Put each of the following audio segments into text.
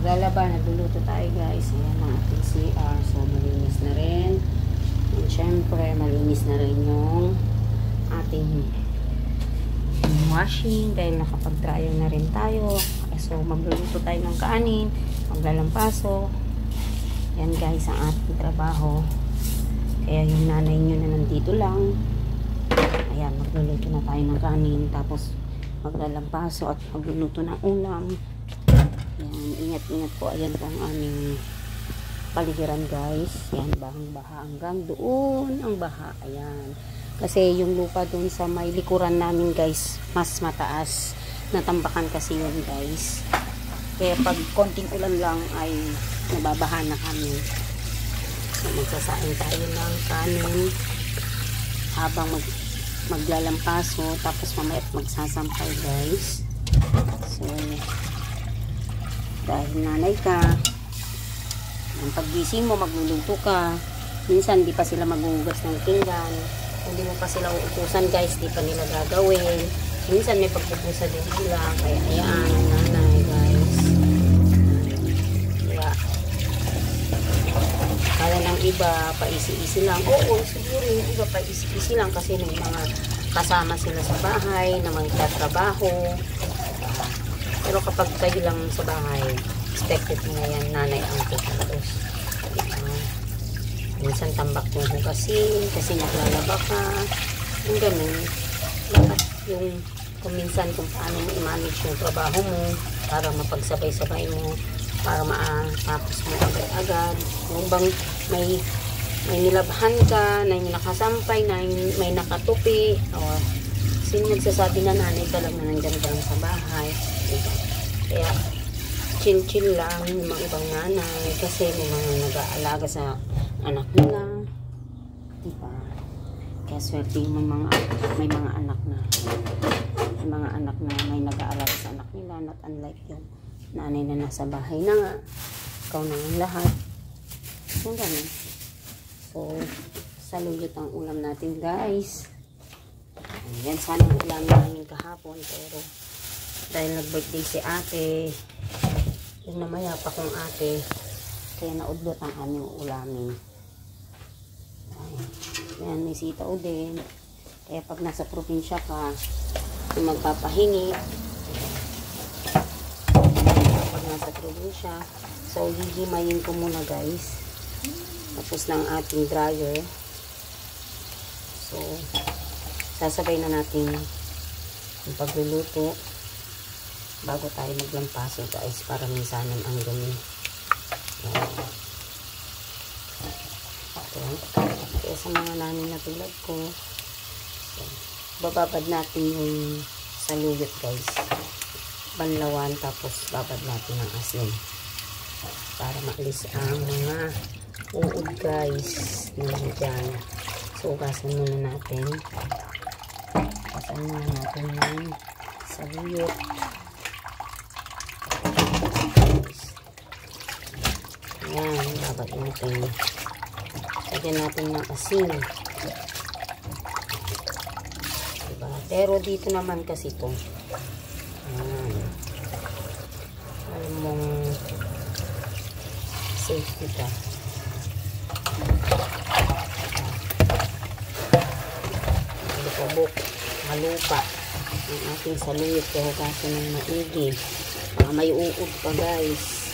maglalaba, nagluluto tayo guys. Ayan ang ating CR. So malinis na rin. And syempre malinis na rin yung ating washing dahil nakapag-dryer na rin tayo. So magluluto tayo ng kanin, maglalampaso. Yan guys ang ating trabaho. Kaya yung nanay nyo na nandito lang. Ayan, magluluto na tayo ng kanin. Tapos maglalampaso at magluluto ng ulam. Ayan, ingat-ingat po. Ayan po ang aming paligiran guys. Ayan, bahang-baha hanggang doon ang baha. Ayan. Kasi yung lupa doon sa may likuran namin guys, mas mataas. Natambakan kasi yun guys. Kaya pag konting ulan lang ay nababaha na kami. So magsasain tayo ng kanin habang maglalampaso. Tapos mamaya magsasampay guys. So dahil nanay ka, ang paggising mo magluluto ka. Minsan di pa sila maghuhugas ng pinggan, hindi mo pa sila uutusan guys, di pa nila gagawin. Minsan may pagpupusa din sila, kaya hayaan ang nanay guys. Kaya kaya ng iba paisi-isi lang. Oo, siguro yung iba paisi-isi lang kasi may mga kasama sila sa bahay na magtatrabaho. Pero kapag kayo lang sa bahay, expected mo na yan, nanay ang tutos. Minsan tambak yung hugasin, kasi naglalaba ka. Yung ganun. Dapat yung kung minsan kung paano mo i-manage yung trabaho mo para mapagsabay-sabay mo, para matapos mo agad-agad. Kung bang may nilabhan ka, na yung nakasampay, na yung may nakatupi, o sino nagsasabi na nanay ka lang na nandyan ka lang sa bahay. Diba? Kaya chill-chill lang yung mga ibang nanay kasi may mga nag-aalaga sa anak nila. Diba? Kaya swerte yung may mga anak na may nag-aalaga sa anak nila, not unlike yung nanay na nasa bahay na nga. Ikaw na yung lahat. Yung ganun. So, saluyot ang ulam natin guys. Ayan, sana ang ulam namin kahapon. Pero, dahil nag-birthday si ate, yung namaya pa kong ate, kaya naudlot ang aming ulamin. Ayan, may sitaw din. Kaya pag nasa probinsya ka, yung magpapahingi, pag nasa probinsya, so hihimayin ko muna guys. Tapos ng ating dryer. So, sasabay na natin yung pagluluto bago tayo maglampaso guys, para minsanan ang dumi. Kaya sa mga nanin na tulad ko, so, bababad natin yung saluyot guys, banlawan, tapos babad natin ng asin para maalis ang mga uod guys dyan. So ugasan muna natin ng saluyot. Ayan, babad natin. Lagyan natin ng asin. Diba? Pero dito naman kasi ito. Ayan. Alam mong safety ka. Malupabok, malupa ang ating saluyot. Kaya hugasan ng maigi. May uod pa guys.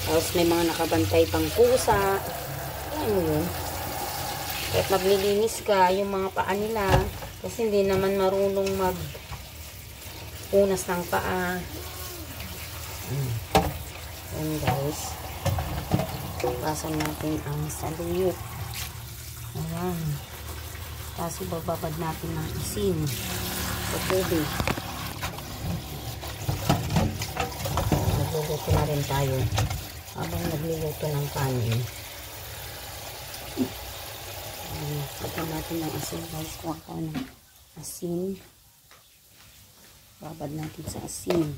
Tapos may mga nakabantay pang pusa. Ayan mo yun. Kahit maglilinis ka, yung mga paa nila, kasi hindi naman marunong mag-punas ng paa. Ayan guys. Basan natin ang saluyot. Ayan. Tapos bababad natin ng asin. Sa tubig. Nagluluto na rin tayo habang nagluluto ng kanin. Lagyan natin ng asin guys. Kuha ko ng asin. Babad natin sa asin.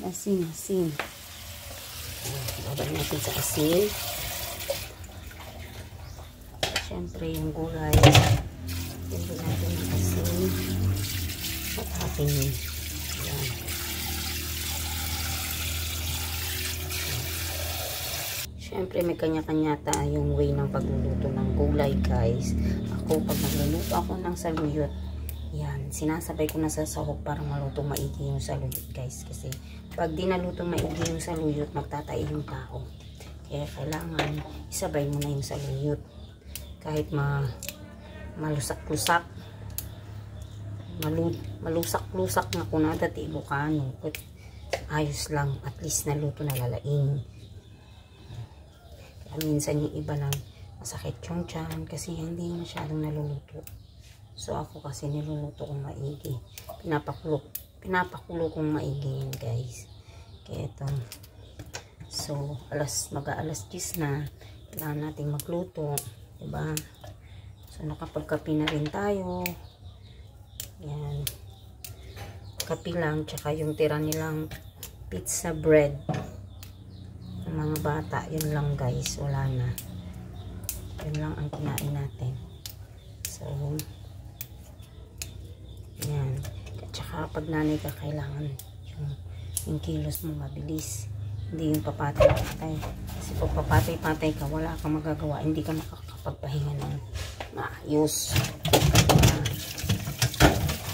Asin. Babad natin sa asin. Siyempre yung gulay. Lagyan natin ng asin. At natin yun. Ayan. Siyempre may kanya-kanya tayong way ng pagluluto ng gulay guys. Ako pag nagluluto ako ng saluyot, yan, sinasabay ko na sa sahog para malutong maigi yung saluyot guys. Kasi pag di nalutong maigi yung saluyot, magtatai yung tao. Kaya kailangan isabay mo na yung saluyot. Kahit malusak-lusak, malusak-lusak na kunada ti Ilocano, ayos lang, at least naluto na lalaing. Minsan yung iba lang masakit yung tiyan kasi hindi masyadong naluluto. So ako kasi niluluto kong maigi, pinapakulo kong maigi yun guys. Kaya ito, so mag-aalas 10 na, kailangan natin magluto, diba? So nakapagkape na rin tayo. Yan, kape lang, tsaka yung tira nilang pizza bread ng mga bata, yun lang guys, wala na, yun lang ang kinain natin. So yan, at saka pag nanay ka, kailangan yung kilos mo mabilis, hindi yung papatay-patay, kasi pag papatay-patay ka, wala kang magagawa, hindi ka makakapagpahinga ng maayos.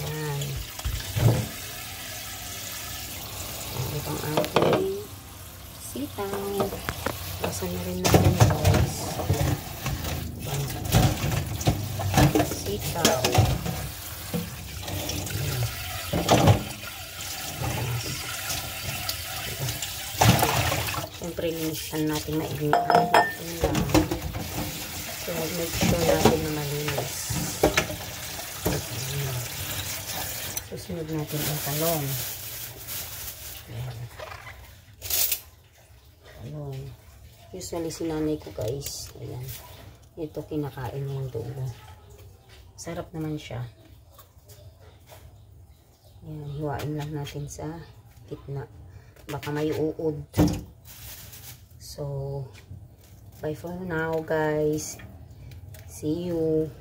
Yan, itong ating sitaw. Basa na rin natin guys. Sitaw. Siyempre, linisan natin maiging so, make sure natin na malinis. Susunod natin ang talong. Ayan. Usually sinanay ko guys, ayan, ito kinakain yung dugo, sarap naman siya. Ayan, hiwain lang natin sa gitna, baka may uod. So bye for now guys, see you.